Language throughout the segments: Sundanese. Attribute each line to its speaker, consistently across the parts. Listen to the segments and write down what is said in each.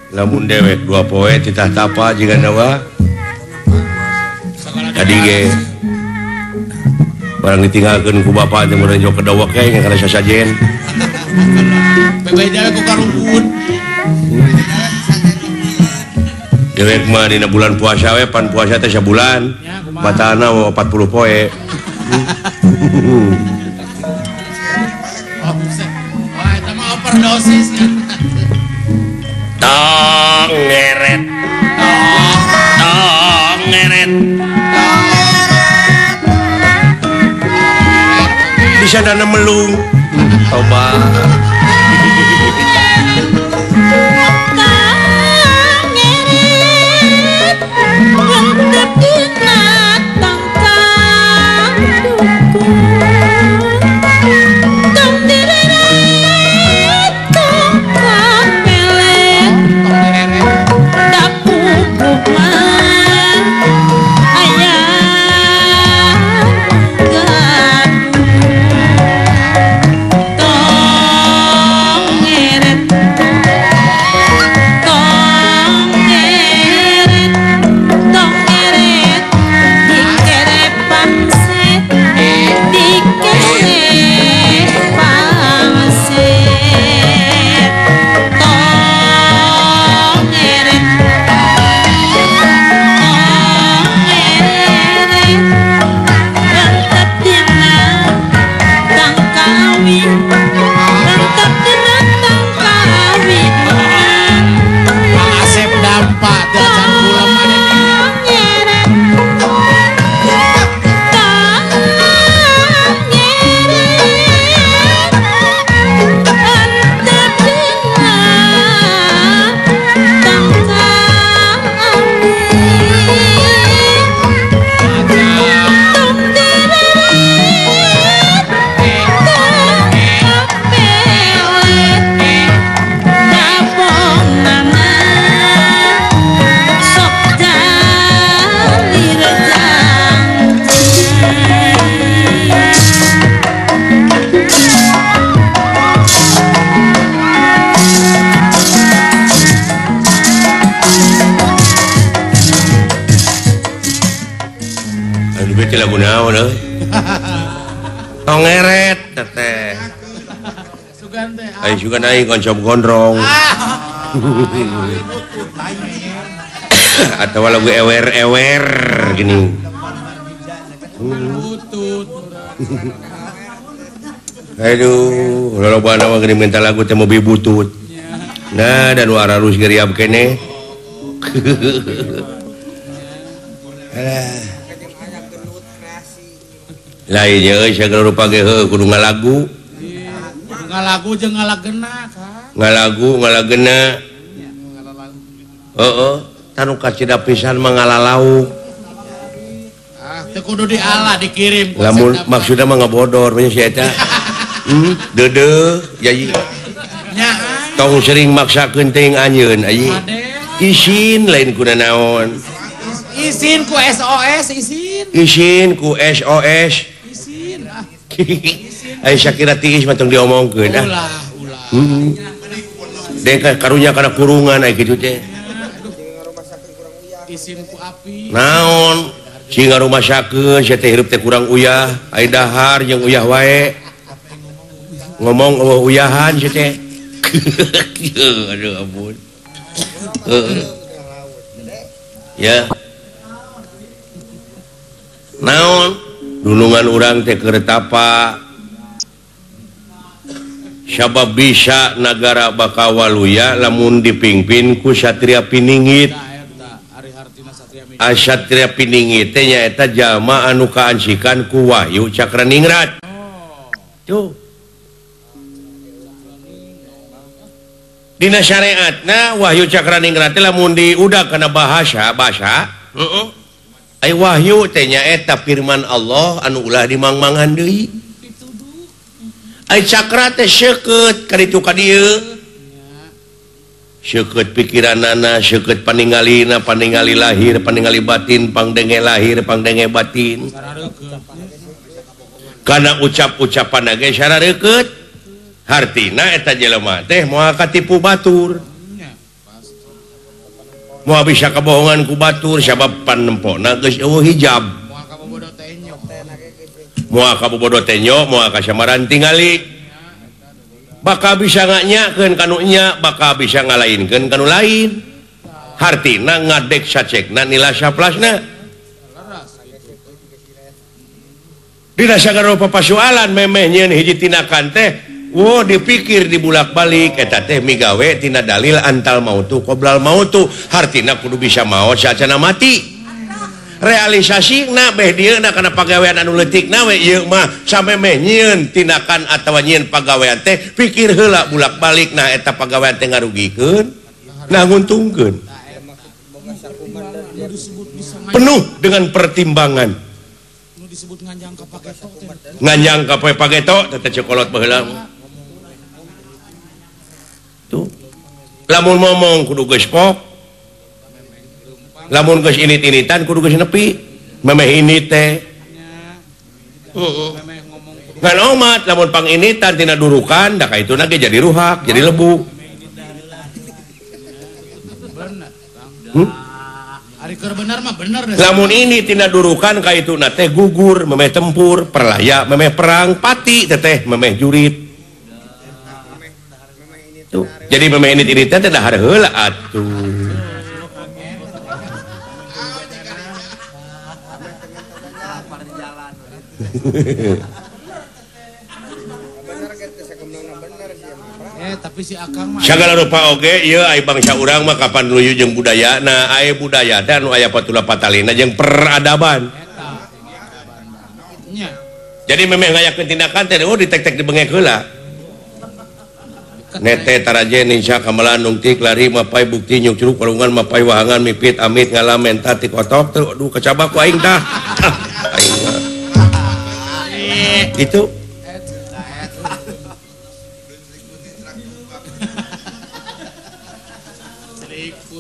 Speaker 1: lamun dewek 2 poe titah tapa jika nawa tadi ge barang ditinggalkeun ku bapa teh mun njok kedawak kae kana sasajen
Speaker 2: bebay dewek ku karungkun
Speaker 1: dewek mah dina bulan puasa we pan puasa teh sabulan batana 40 poe
Speaker 2: eta mah overdosis kan
Speaker 1: tong ngeret tong ngeret bisa dana melung obat lagu naon euy tong ngeret teh
Speaker 2: sugan teh
Speaker 1: ai sugan aing koncom gondrong atau lagu ewer-ewer gini aduh lolobana mah gini minta lagu teh mobil butut nah dan wararus geriab kene lain ya saya rupa ge kudu ngalagu
Speaker 2: ngalagu jeung ngalagena kan
Speaker 1: ngalagena heeh tanu kacida pisan mah ngalalau
Speaker 2: teh kudu dialah dikirim
Speaker 1: lamun maksudna mah ngabodor nya si eta deudeuh yayi tong sering maksakeun teuing anjeun ayi isin lain kuna naon
Speaker 2: isin ku SOS
Speaker 1: isin ku SOS ai Syakira tiis mah tong diomongkeun
Speaker 2: ulah
Speaker 1: dek karunya kana kurungan ai kitu teh
Speaker 2: isin ku api
Speaker 1: naon si ngarumasakeun sia teh hirup teh kurang uyah ai dahar jeung uyah wae ngomong uyahan sia teh aduh ampun ya naon dulungan urang teh keur tapa sabab bisa nagara Bakawaluya lamun dipingpin ku Satria Piningit Satria Piningit teh nyaeta jalma anu kaancikan ku Wahyu Cakraningrat tuh dina syariatna Wahyu Cakraningrat teh lamun diudag kana bahasa ai wahyu teh nyaeta firman Allah anu ulah dimangmangan deui ai cakra teh seukeut kaditu ka dieu seukeut pikiranana seukeut paningalina paningali lahir paningali batin pangdenge lahir pangdenge batin kana ucap-ucapan ge sarareukeut hartina eta jelema teh moal katipu batur mau bisa kebohongan ku batur sabab panempona geus eueuh hijab
Speaker 2: Moal kabobodo teh nyok.
Speaker 1: moal kabobodo teh nya moal kasamaran tingali bakal bisa nganyakeun kanu nya bakal bisa ngalainkeun kanu lain hartina ngadek sacekna nila saplasna dina sagala papasoalan memeh nyeun hiji tinakan teh wo dipikir dibulak-balik eta teh migawe tina dalil antal mautu qoblal mautu hartina kudu bisa maot saacana mati realisasina beh dieuna kana pagawean anu leutikna we ieu mah samemeh nyieun tinakan atawa nyieun pagawean teh pikir heula bulak-balik nah eta pagawean teh ngarugikeun nah nguntungkeun penuh dengan pertimbangan
Speaker 2: Nu disebut nganjang ka pageto teh.
Speaker 1: nganjang ka poe pageto teh cekolot baheula tuh lamun ngomong kudu geus pok lamun geus init-initan kudu geus nepi memeh ini teh
Speaker 2: Memeh ngomong kudu
Speaker 1: ngan omat lamun panginitan tina durukan da kaituna ge jadi ruhak jadi lebu
Speaker 2: bener. Kang. Ari keur bener mah bener deh.
Speaker 1: lamun ini tina durukan kaituna teh gugur memeh tempur perlaya memeh perang pati teteh memeh jurit tuh jadi memeh init-initan teh dahar heula atuh
Speaker 2: Tapi si Akang mah
Speaker 1: sagala rupa oge ieu ai bangsa urang mah kapan nuju jeung budayana aya budaya teh anu aya patula patalina jeung peradaban
Speaker 2: nya.
Speaker 1: jadi memeh ngayakeun tindakan teh oh ditek-tek dibengek heula nete taraje ninja kamalan nungtik lari mapai bukti nyuk curug palungan mapai wahangan mipit amit ngalamen tati kotok tuh aduh kecabak ku aing tah aing mah itu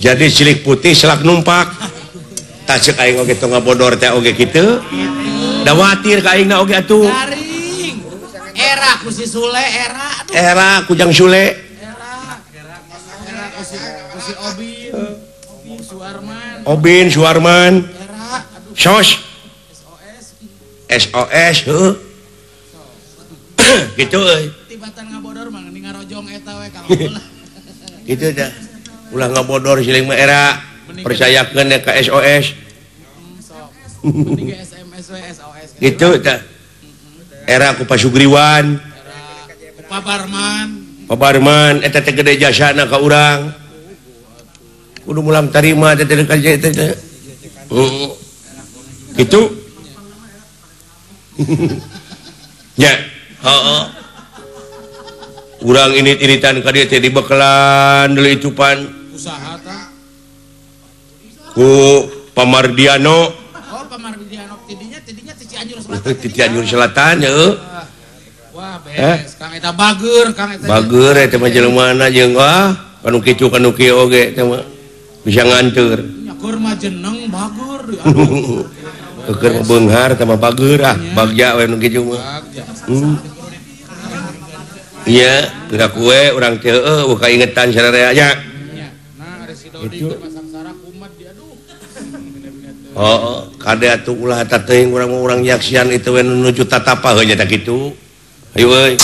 Speaker 1: jadi cilik putih selak numpak tak cek aing oge tong ngabodor teh oge kitu da watir ka aingna oge atuh
Speaker 2: Garing. Era ku si Sule era. Aduh.
Speaker 1: era kujang sule
Speaker 2: Era ku si Obin. Obin Suarman.
Speaker 1: Obin Suarman
Speaker 2: Era aduh
Speaker 1: sos
Speaker 2: SOS.
Speaker 1: SOS heuh gitu euy
Speaker 2: Tibatan ngabodor mah ning ngarojong eta we kalau ulah.
Speaker 1: gitu dah ulah ngabodor siling mah era percayakeun ka SOS
Speaker 2: Sok. Mending ge SMS we SOS.
Speaker 1: gitu dah era ku Pasugriwan
Speaker 2: Era ku Pabarman.
Speaker 1: Pabarman eta teh gede jasana ka urang kudu mulang tarima teh teh kerja teh gitu nya heeh urang init-initan ka dieu teh dibekelan deui itupan
Speaker 2: Usaha tah.
Speaker 1: ku Pamardiano
Speaker 2: Oh Pamardiano tidinya ti Cianjur Selatan.
Speaker 1: di Cianjur Selatan heuh
Speaker 2: Wah beres Kang eta bager Kang eta.
Speaker 1: bager eta mah jelema jeung kanu kicu kanu kieu oge teh mah bisa nganteur
Speaker 2: Nyakur mah jeneng bager. Aduh.
Speaker 1: keur beunghar teh mah bager bagja we nu kicu mah iya geura kue urang teh heueuh buka ingetan sararea nya
Speaker 2: Nah, ada si Dodi ke Masangsara kumat dia aduh.
Speaker 1: oh kade atuh ulah eta teuing urang nyaksian itu we nuju tatapa heuh nya tah kitu ayo euy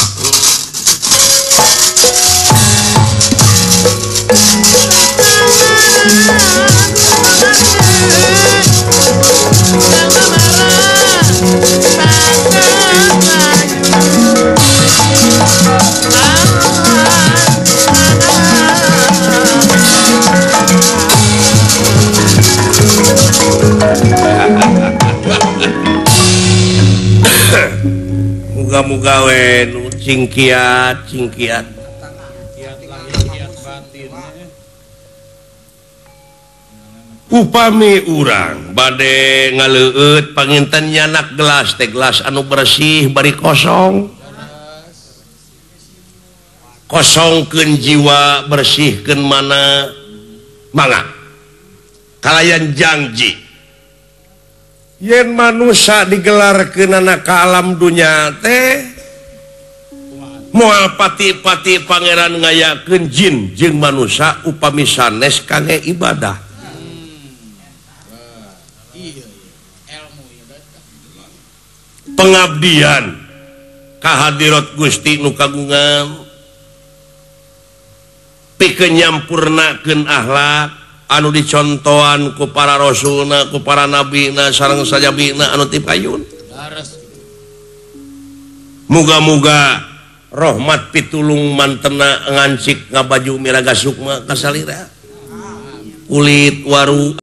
Speaker 1: muga-muga we nu cingkiat
Speaker 2: Kiat lahir kiat batin.
Speaker 1: upami urang bade ngaleueut panginten nyanak gelas teh gelas anu bersih bari kosong kosongkeun jiwa bersihkeun mana mangga kalayan janji yen manusia digelarkeun anak ka alam dunya teh moal pati-pati pangeran ngayakeun jin jeung manusia upami sanes kangge ibadah pengabdian kahadirat Gusti nu kagungan pikeun nyampurnakeun akhlak anu dicontohan ku para rasulna ku para nabina sareng sajabina anu ti payun. Muga-muga rahmat pitulung mantena ngancik ngabaju miraga sukma kasalira kulit waru